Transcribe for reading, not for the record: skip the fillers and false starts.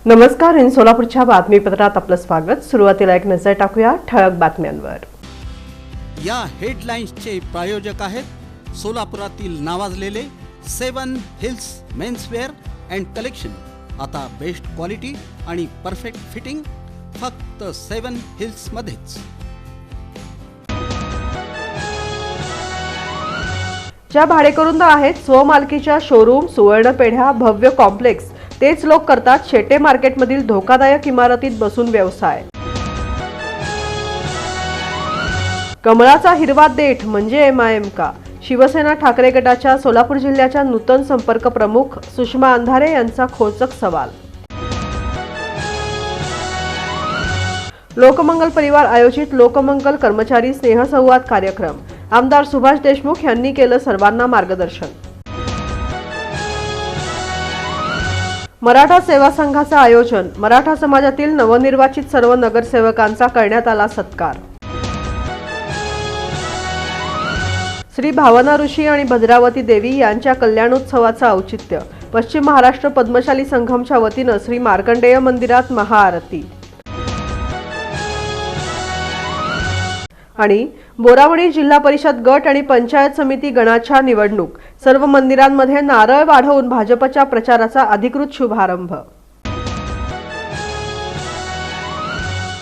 नमस्कार. इन सोलापूरच्या बातमीपत्रात आपलं स्वागत. सुरुवातीला एक नजर टाकूया ठळक बातम्यांवर. या हेडलाईन्सचे प्रायोजक आहेत सोलापुरातील नावाजलेले 7 हिल्स मेन्सवेअर अँड कलेक्शन. आता बेस्ट क्वालिटी आणि परफेक्ट फिटिंग फक्त 7 हिल्स मध्येच. ज्या भाडेकरूंना आहेत स्वमालकीच्या शोरूम, सुवर्ण पेढ्या, भव्य कॉम्प्लेक्स, तेच लोक करतात शेटे मार्केटमधील धोकादायक इमारतीत बसून व्यवसाय. कमळाचा हिरवा देठ म्हणजे MIM का? शिवसेना ठाकरे गटाच्या सोलापूर जिल्ह्याच्या नूतन संपर्क प्रमुख सुषमा अंधारे यांचा खोचक सवाल. लोकमंगल परिवार आयोजित लोकमंगल कर्मचारी स्नेहसंवाद कार्यक्रम. आमदार सुभाष देशमुख यांनी केलं सर्वांना मार्गदर्शन. मराठा सेवा संघाचं आयोजन. मराठा समाजातील नवनिर्वाचित सर्व नगरसेवकांचा करण्यात आला सत्कार. श्री भावना ऋषी आणि भद्रावती देवी यांच्या कल्याणोत्सवाचं औचित्य. पश्चिम महाराष्ट्र पद्मशाली संघमच्या वतीनं श्री मार्कंडेय मंदिरात महाआरती. आणि बोरावणी जिल्हा परिषद गट आणि पंचायत समिती गणाच्या निवडणूक. सर्व मंदिरांमध्ये नारळ वाढवून भाजपच्या प्रचाराचा अधिकृत शुभारंभ.